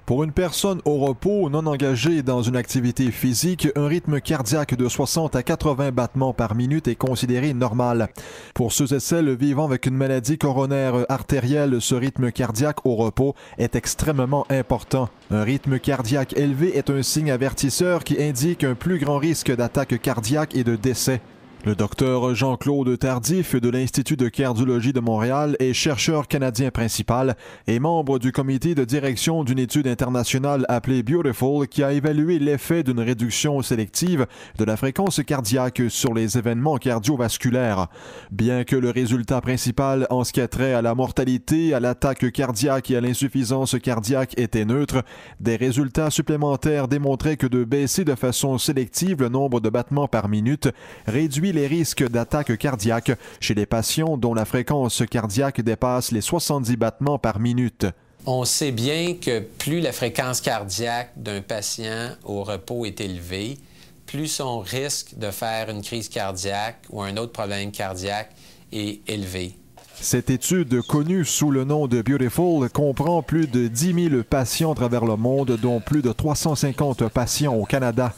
Pour une personne au repos non engagée dans une activité physique, un rythme cardiaque de 60 à 80 battements par minute est considéré normal. Pour ceux et celles vivant avec une maladie coronaire artérielle, ce rythme cardiaque au repos est extrêmement important. Un rythme cardiaque élevé est un signe avertisseur qui indique un plus grand risque d'attaque cardiaque et de décès. Le docteur Jean-Claude Tardif de l'Institut de cardiologie de Montréal est chercheur canadien principal et membre du comité de direction d'une étude internationale appelée Beautiful qui a évalué l'effet d'une réduction sélective de la fréquence cardiaque sur les événements cardiovasculaires. Bien que le résultat principal en ce qui a trait à la mortalité, à l'attaque cardiaque et à l'insuffisance cardiaque était neutre, des résultats supplémentaires démontraient que de baisser de façon sélective le nombre de battements par minute réduit les risques d'attaque cardiaque chez les patients dont la fréquence cardiaque dépasse les 70 battements par minute. On sait bien que plus la fréquence cardiaque d'un patient au repos est élevée, plus son risque de faire une crise cardiaque ou un autre problème cardiaque est élevé. Cette étude, connue sous le nom de Beautiful, comprend plus de 10 000 patients à travers le monde, dont plus de 350 patients au Canada.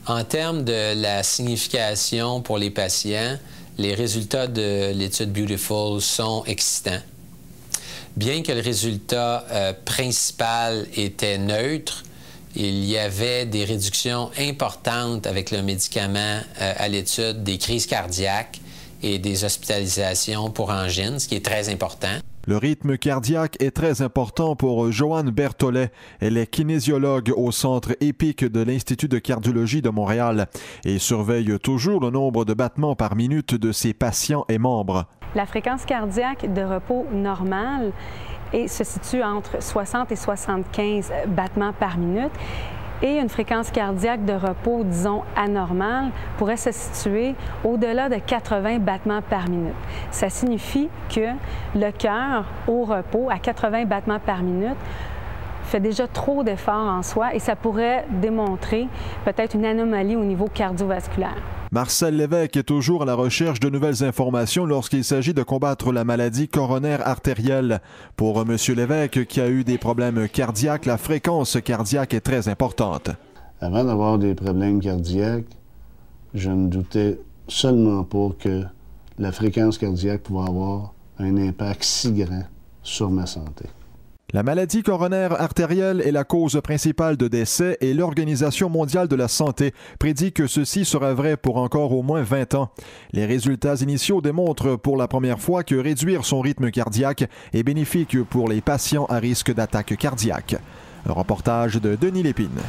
En termes de la signification pour les patients, les résultats de l'étude Beautiful sont excitants. Bien que le résultat principal était neutre, il y avait des réductions importantes avec le médicament à l'étude des crises cardiaques et des hospitalisations pour angine, ce qui est très important. Le rythme cardiaque est très important pour Joanne Berthollet. Elle est kinésiologue au Centre EPIC de l'Institut de cardiologie de Montréal et surveille toujours le nombre de battements par minute de ses patients et membres. La fréquence cardiaque de repos normale se situe entre 60 et 75 battements par minute. Et une fréquence cardiaque de repos, disons, anormale, pourrait se situer au-delà de 80 battements par minute. Ça signifie que le cœur au repos, à 80 battements par minute, fait déjà trop d'efforts en soi et ça pourrait démontrer peut-être une anomalie au niveau cardiovasculaire. Marcel Lévesque est toujours à la recherche de nouvelles informations lorsqu'il s'agit de combattre la maladie coronaire artérielle. Pour M. Lévesque, qui a eu des problèmes cardiaques, la fréquence cardiaque est très importante. Avant d'avoir des problèmes cardiaques, je ne doutais seulement pas que la fréquence cardiaque pouvait avoir un impact si grand sur ma santé. La maladie coronaire artérielle est la cause principale de décès et l'Organisation mondiale de la santé prédit que ceci sera vrai pour encore au moins 20 ans. Les résultats initiaux démontrent pour la première fois que réduire son rythme cardiaque est bénéfique pour les patients à risque d'attaque cardiaque. Un reportage de Denis Lépine.